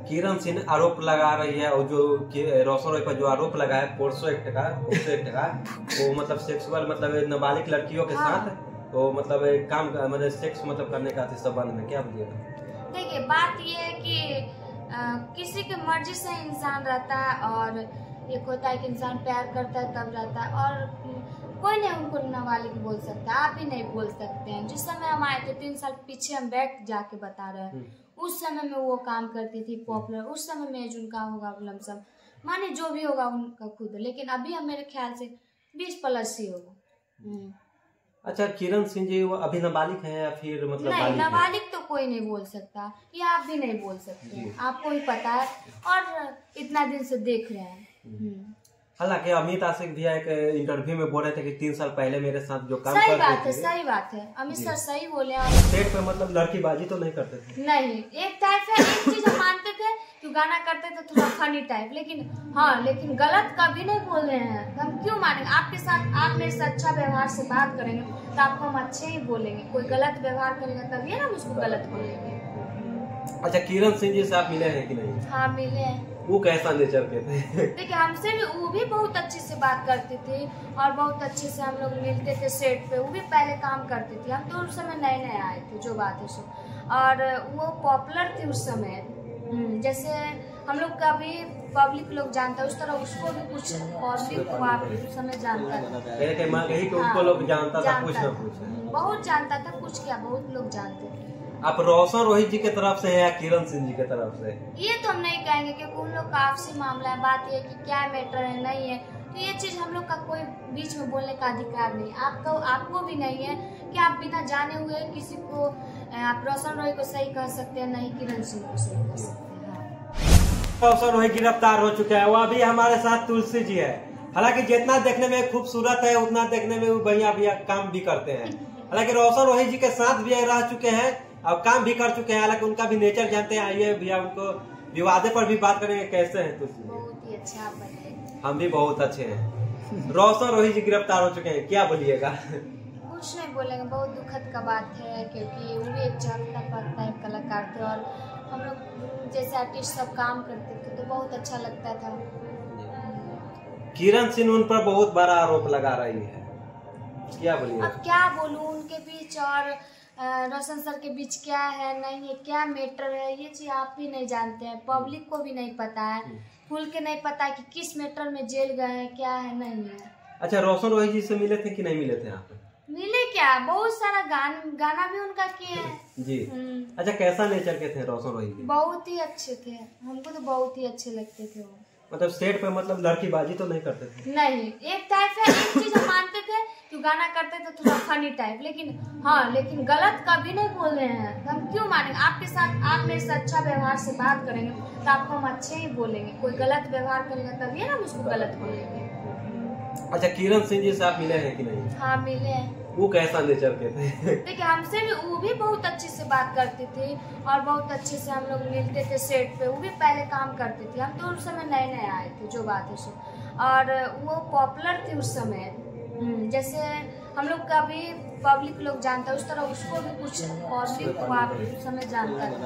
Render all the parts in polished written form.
किरण सिंह आरोप लगा रही है और जो रोशन रॉय पर जो आरोप लगा है पोर्सो एक्ट का वो मतलब सेक्सुअल मतलब नाबालिग लड़कियों के साथ तो मतलब काम मतलब सेक्स मतलब करने का संबंध में क्या बोलिएगा? देखिए बात ये है कि किसी की मर्जी से इंसान रहता है और एक होता है कि इंसान प्यार करता है तब रहता है और कोई नहीं उनको नाबालिग बोल सकता, आप भी नहीं बोल सकते हैं। जिस समय हम आए थे 3 साल पीछे हम बैक जाके बता रहे हैं, उस समय में वो काम करती थी पॉपुलर, उस समय में एज उनका होगा लमसम माने जो भी होगा उनका खुद, लेकिन अभी हम मेरे ख्याल से 20+ ही होगा। अच्छा किरण सिंह जी वो अभी नाबालिग है या फिर मतलब नहीं नाबालिग तो कोई नहीं बोल सकता, ये आप भी नहीं बोल सकते, आपको ही पता है और इतना दिन से देख रहे हैं। हालांकि अमित आशिक भी एक इंटरव्यू में बोल रहे थे कि 3 साल पहले मेरे साथ जो काम सही बात है, सही बात है, अमित सर सही बोले। सेट पे मतलब लड़कीबाजी तो नहीं करते थे? नहीं, एक टाइप है, एक चीज हम मानते थे कि गाना करते थे थोड़ा फनी टाइप, लेकिन गलत कभी नहीं बोल रहे हैं। हम क्यों मानेंगे? आपके साथ आप मेरे से अच्छा व्यवहार से बात करेंगे तो आपको हम अच्छे ही बोलेंगे, कोई गलत व्यवहार करेगा तभी ना हम उसको गलत बोलेंगे। अच्छा किरण सिंह जी से आप मिले हैं कि नहीं? हाँ मिले हैं। वो कैसा नेचर के थे? देखिए हमसे भी वो भी बहुत अच्छे से बात करती थी और बहुत अच्छे से हम लोग मिलते थे सेट पे, वो भी पहले काम करती थी, हम तो उस समय नए आए थे जो बात है सो, और वो पॉपुलर थी उस समय। जैसे हम लोग का भी पब्लिक लोग जानता है उस तरह उसको भी कुछ पब्लिक उस समय जानता था, उनको लोग जानता था, कुछ ना कुछ बहुत जानता था, कुछ क्या बहुत लोग जानते थे। आप रोशन रोहित जी के तरफ से है या किरण सिंह जी के तरफ से? ये तो हम नहीं कहेंगे क्योंकि उन लोग का आपसी मामला है। बात ये कि क्या मैटर है नहीं है, तो ये चीज हम लोग का कोई बीच में बोलने का अधिकार नहीं, आपको भी नहीं है कि आप बिना जाने हुए किसी को आप रोशन रोहित को सही कह सकते हैं, नहीं किरण सिंह को सही कह सकते हैं। रोशन रोहित गिरफ्तार हो चुका है, वो अभी हमारे साथ तुलसी जी है। हालांकि जितना देखने में खूबसूरत है उतना देखने में वो बढ़िया काम भी करते हैं। हालांकि रोशन रोहित जी के साथ भी रह चुके हैं और काम भी कर चुके हैं, हालांकि उनका भी नेचर जानते हैं। आइए भैया उनको विवादे पर भी बात करेंगे, कैसे हैं तुलसी? बहुत ही अच्छा, आप बताइए। हम भी बहुत अच्छे हैं। रोशन रोहित जी गिरफ्तार हो चुके हैं, क्या बोलिएगा? कुछ नहीं बोलेंगे, बहुत दुखद का बात है क्योंकि वो भी एक जानता पड़ता है कलाकार थे और हम लोग जैसे आर्टिस्ट सब काम करते थे तो बहुत अच्छा लगता था। किरण सिंह उन पर बहुत बड़ा आरोप लगा रही है, क्या बोलिए? अब क्या बोलूं, उनके बीच और रोशन सर के बीच क्या है नहीं है, क्या मैटर है, ये चीज आप भी नहीं जानते हैं, पब्लिक को भी नहीं पता है, खुल के नहीं पता है कि किस मैटर में जेल गए हैं, क्या है नहीं है। अच्छा रोशन रोहित जी से मिले थे कि नहीं मिले थे आप? मिले क्या, बहुत सारा गाना भी उनका किए हैं जी। अच्छा कैसा नेचर के थे रोशन रोहित जी? बहुत ही अच्छे थे, हमको तो बहुत ही अच्छे लगते थे वो। मतलब सेट पे मतलब लड़कीबाजी तो नहीं करते थे? नहीं, एक टाइप है, एक चीज हम मानते थे कि गाना करते थे थोड़ा फनी टाइप, लेकिन गलत कभी नहीं बोल रहे हैं। हम क्यों मानेंगे? आपके साथ आप मेरे से अच्छा व्यवहार से बात करेंगे तो आपको हम अच्छे ही बोलेंगे, कोई गलत व्यवहार करेगा तभी ना हम उसको गलत बोलेंगे। अच्छा किरण सिंह जी से आप मिले हैं कि नहीं? हाँ मिले हैं। वो कैसा नेचर के थे? देखिए हमसे भी वो भी बहुत अच्छे से बात करती थी और बहुत अच्छे से हम लोग मिलते थे सेट पे, वो भी पहले काम करती थी, हम तो उस समय नए आए थे जो बात है सो, और वो पॉपुलर थी उस समय। जैसे हम लोग का भी पब्लिक लोग जानता है उस तरह उसको भी कुछ पब्लिक उस समय जानता था,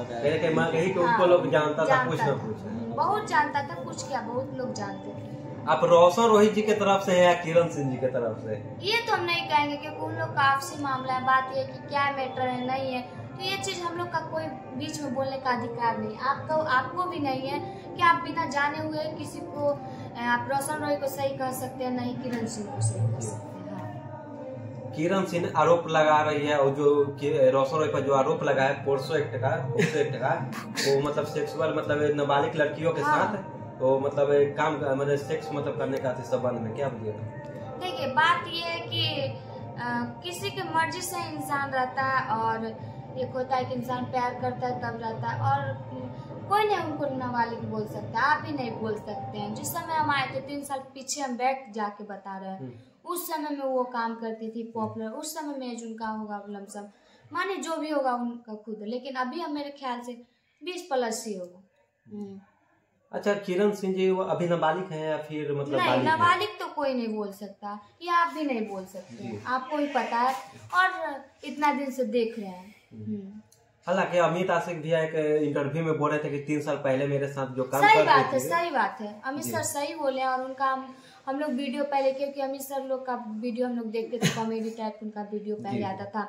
उनको लोग जानता था, कुछ ना कुछ बहुत जानता था, कुछ क्या बहुत लोग जानते थे। आप रोशन रोहित जी के तरफ से है या किरण सिंह जी के तरफ से? ये तो हम नहीं कहेंगे क्योंकि उन लोग का आपसी मामला है। बात ये कि क्या मैटर है नहीं है, तो ये चीज हम लोग का कोई बीच में बोलने का अधिकार नहीं, आपको भी नहीं है कि आप बिना जाने हुए किसी को आप रोशन रोहित को सही कह सकते हैं, नहीं किरण सिंह को सही कह सकते हैं। किरण सिंह आरोप लगा रही है और जो रोशन रोहित पर जो आरोप लगा है पोर्सो एक्ट का वो मतलब सेक्सुअल मतलब नाबालिग लड़कियों के साथ तो मतलब काम मतलब सेक्स मतलब करने का संबंध में क्या बोलिएगा? देखिए बात ये है कि किसी की मर्जी से इंसान रहता है और एक होता है कि इंसान प्यार करता है तब रहता है और कोई नहीं उनको नाबालिग बोल सकता, आप भी नहीं बोल सकते हैं। जिस समय हम आए थे 3 साल पीछे हम बैक जाके बता रहे हैं, उस समय में वो काम करती थी पॉपुलर, उस समय में एज उनका होगा लमसम माने जो भी होगा उनका खुद, लेकिन अभी हम मेरे ख्याल से 20+ ही होगा। अच्छा किरण सिंह जी वो अभी नाबालिग है या फिर मतलब नहीं नाबालिग तो कोई नहीं बोल सकता, ये आप भी नहीं बोल सकते, आपको ही पता है और इतना दिन से देख रहे हैं। हालांकि अमित आशिक भैया एक इंटरव्यू में बोल रहे थे कि 3 साल पहले मेरे साथ जो काम सही कर बात रहे है, थे। सही बात है। अमित सर सही बोले हैं, और उनका हम लोग वीडियो पहले, क्योंकि अमित सर लोग का वीडियो हम लोग देखते थे, कॉमेडी टाइप उनका वीडियो पहले आता था,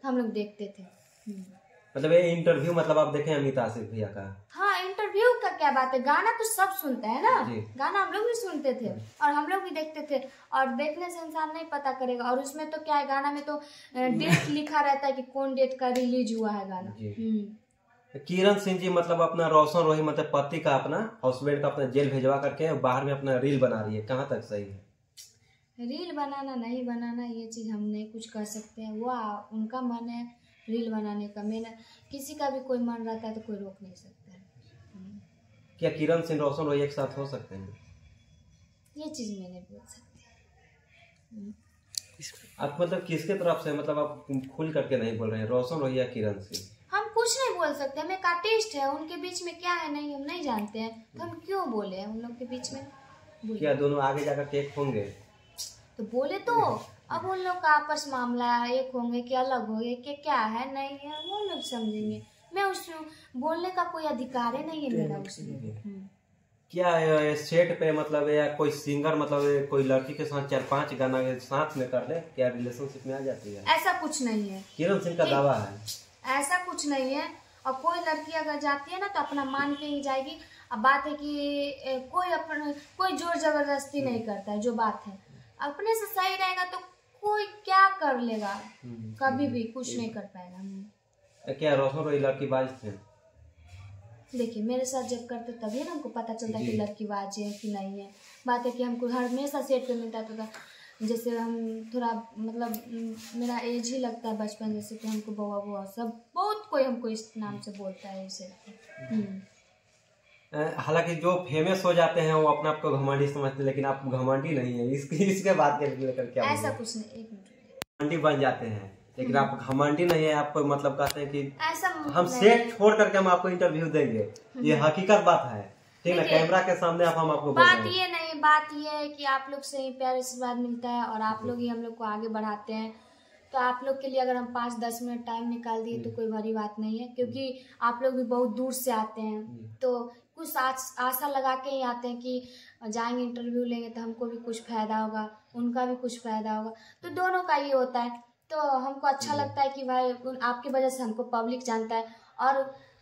हम लोग देखते थे। मतलब ये इंटरव्यू मतलब आप देखें अमित आशिक भैया का? हाँ, इंटरव्यू का क्या बात है, गाना तो सब सुनते हैं ना, जी। गाना हम लोग भी सुनते थे और हम लोग भी देखते थे, और देखने से इंसान नहीं पता करेगा। और उसमें तो क्या है, गाना में तो डेट लिखा रहता है कि कौन डेट का रिलीज हुआ है गाना। किरण सिंह जी मतलब अपना रोशन रोही मतलब पति का, अपना हस्बैंड का अपना जेल भेजवा करके बाहर में अपना रील बना रही है, कहाँ तक सही है? रील बनाना नहीं बनाना ये चीज हम नहीं कुछ कर सकते हैं, वो उनका मन है रील बनाने का। मैंने किसी का भी कोई मन रहता है तो कोई रोक नहीं सकता है। क्या किरण सिंह रोशन रोही एक साथ हो सकते हैं? ये चीज मैं नहीं बोल सकती। आप मतलब किसके तरफ से, मतलब आप खुल करके नहीं बोल रहे हैं, रोशन रोही या किरण सिंह? हम कुछ नहीं बोल सकते, हमें एक आर्टिस्ट है, उनके बीच में क्या है नहीं हम नहीं जानते हैं, तो हम क्यों बोले हैं उन लोग के बीच में? क्या दोनों आगे जाकर टेक होंगे? तो बोले तो अब उन लोग का आपस मामला है, एक होंगे कि अलग होंगे कि क्या है नहीं है वो लोग समझेंगे। मैं उस बोलने का कोई अधिकार ही नहीं है मेरा उसमें। क्या सेट पे मतलब या कोई सिंगर मतलब कोई लड़की के साथ 4-5 गाना के साथ में कर ले, क्या रिलेशनशिप में आ जाती है? ऐसा कुछ नहीं है, किरण सिंह का दावा है ऐसा कुछ नहीं है। और कोई लड़की अगर जाती है ना तो अपना मान के ही जाएगी। अब बात है कि कोई जोर जबरदस्ती नहीं करता है, जो बात है अपने से सही रहेगा तो कोई क्या कर लेगा, कभी भी कुछ नहीं कर पाएगा। क्या रोशन रोही लड़की बाज थे? देखिए मेरे साथ जब करते तभी ना हमको पता चलता है कि लड़की बाज है कि नहीं है। बात है कि हमको हमेशा सेट पे मिलता था, जैसे हम थोड़ा मतलब मेरा एज ही लगता है बचपन जैसे, कि हमको बउआ बुआ सब बहुत कोई हमको इस नाम से बोलता है इसे। हालांकि जो फेमस हो जाते हैं वो अपने आप को घमंडी समझते हैं, लेकिन आप घमंडी नहीं है, इसके बात के लेकर क्या ऐसा कुछ नहीं, एक मिनट, घमंडी बन जाते हैं लेकिन आप घमंडी नहीं है। आप मतलब कहते हैं कि ऐसा हम सेट छोड़ करके हम आपको इंटरव्यू देंगे, ये हकीकत बात है, ठीक है? कैमरा के सामने हम आपको बात ये नहीं, बात ये है कि आप लोग से ही प्यार आशीर्वाद मिलता है और आप लोग ही हम लोग को आगे बढ़ाते हैं। तो आप लोग के लिए अगर हम 5-10 मिनट टाइम निकाल दिए तो कोई बड़ी बात नहीं है, क्योंकि आप लोग भी बहुत दूर से आते हैं, तो कुछ आशा लगा के ही आते हैं कि जाएंगे इंटरव्यू लेंगे तो हमको भी कुछ फायदा होगा, उनका भी कुछ फायदा होगा, तो दोनों का ये होता है। तो हमको अच्छा लगता है कि भाई आपकी वजह से हमको पब्लिक जानता है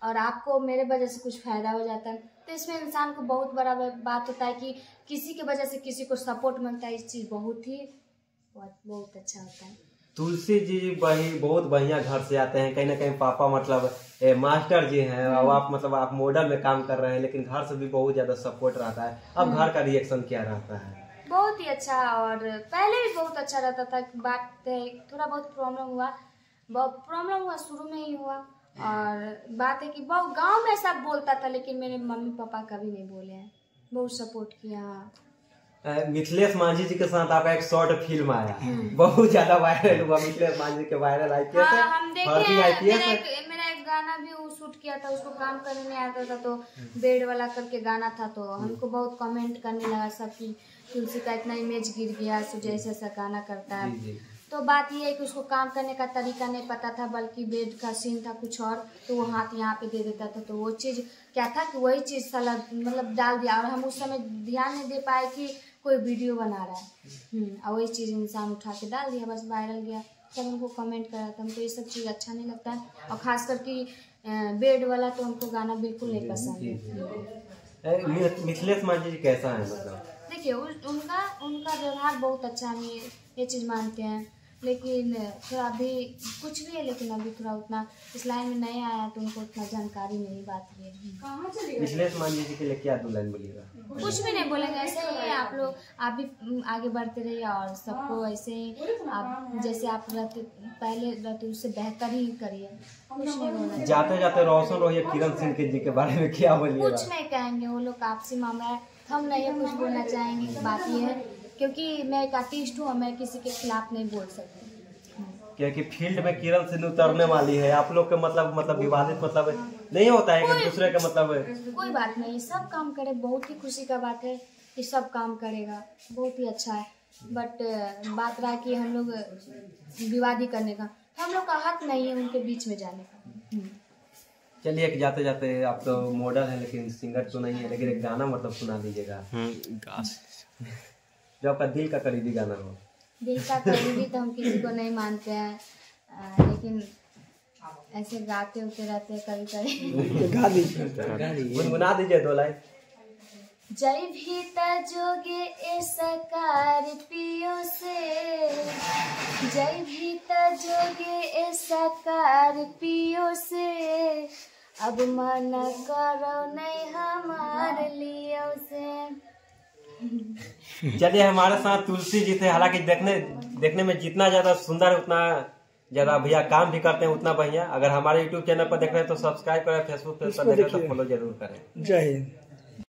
और आपको मेरे वजह से कुछ फायदा हो जाता है। तो इसमें इंसान को बहुत बड़ा बात होता है कि किसी की वजह से किसी को सपोर्ट मिलता है, इस चीज़ बहुत अच्छा होता है। तुलसी जी बहुत बढ़िया घर से आते हैं, कहीं ना कहीं पापा मतलब मास्टर जी हैं और आप मतलब आप मॉडल में काम कर रहे हैं, लेकिन घर से भी बहुत ज्यादा सपोर्ट रहता है। अब घर का रिएक्शन क्या रहता है? बहुत ही अच्छा, और पहले भी बहुत अच्छा रहता था। बात थोड़ा बहुत प्रॉब्लम हुआ शुरू में ही हुआ, और बात है कि बहुत गांव में सब बोलता था, लेकिन मेरे मम्मी पापा कभी नहीं बोले हैं, बहुत सपोर्ट किया। मिथिलेश मांझी जी के साथ आपका एक शॉर्ट फिल्म आया, बहुत ज्यादा वायरल हुआ। मिथिलेश मांझी के वायरल आईपीएस है, हम देखे, मेरा एक गाना भी वो शूट किया था, उसको काम करने नहीं आता था, तो बेड वाला करके गाना था, तो हमको बहुत कमेंट करने लगा सब कि तुलसी का इतना इमेज गिर गया, सुजय ऐसा गाना करता है। तो बात ये है कि उसको काम करने का तरीका नहीं पता था, बल्कि बेड का सीन था कुछ और, तो वो हाथ यहाँ पे दे देता था, तो वो चीज़ क्या था कि वही चीज़ साला मतलब डाल दिया, और हम उस समय ध्यान नहीं दे पाए कि कोई वीडियो बना रहा है, और वही चीज़ इंसान उठा के डाल दिया, बस वायरल गया, सब हमको कमेंट करा था। हमको ये सब चीज़ अच्छा नहीं लगता है, और ख़ास करके बेड वाला तो हमको गाना बिल्कुल नहीं पसंद है। मिथिलेश मांझी जी कैसा है मतलब? देखिए उनका व्यवहार बहुत अच्छा है, हम ये चीज़ मानते हैं, लेकिन थोड़ा अभी कुछ भी है, लेकिन अभी थोड़ा उतना इस लाइन में नहीं आया, तो उनको उतना जानकारी नहीं। बात ये है। मिथिलेश मांझी जी के लिए क्या 2 लाइन बोलिएगा? कुछ भी नहीं बोलेंगे, ऐसे ही आप लोग आप भी आगे बढ़ते रहिए, और सबको ऐसे ही आप जैसे आप पहले रहते उससे बेहतर ही करिए, कुछ नहीं बोलना। जाते जाते रोशन रोही किरण सिंह जी के बारे में क्या बोलिएगा? कुछ नहीं कहेंगे, वो लोग आपसी मामला है, हम नहीं कुछ बोलना चाहेंगे। बात ये है क्योंकि मैं एक आर्टिस्ट हूँ, मैं किसी के खिलाफ नहीं बोल सकती, क्योंकि फील्ड में किरण सिंह उतरने वाली है। आप लोग के मतलब विवादित मतलब नहीं होता है कि दूसरे के मतलब? कोई बात नहीं, सब काम करे, बहुत ही खुशी का बात है कि सब काम करेगा, बहुत ही अच्छा है। बट बात रहा कि हम लोग विवादी करने का, हम लोग का हक नहीं है उनके बीच में जाने का। चलिए एक जाते जाते, आप तो मॉडल है लेकिन सिंगर तो नहीं है, लेकिन एक गाना मतलब सुना दीजिएगा जो आपका दिल का करीबी गाना हो। दिल का करीबी तो हम किसी को नहीं मानते हैं, लेकिन ऐसे गाते उते रहते हैं कभी कभी। गा दीजिए, गुनगुना दीजिए 2 लाइन। जय भीता जोगे ए सकार पियो से, जय भीता जोगे ए सकार पियो से, अब मन करो नहीं हमारे लियो से। चलिए हमारे साथ तुलसी जी थे, हालांकि देखने में जितना ज्यादा सुंदर उतना ज्यादा भैया काम भी करते हैं उतना बढ़िया। अगर हमारे YouTube चैनल पर देख रहे हैं तो सब्सक्राइब करें, फेसबुक पेज पर देख रहे हैं तो फॉलो जरूर करें। जय हिंद।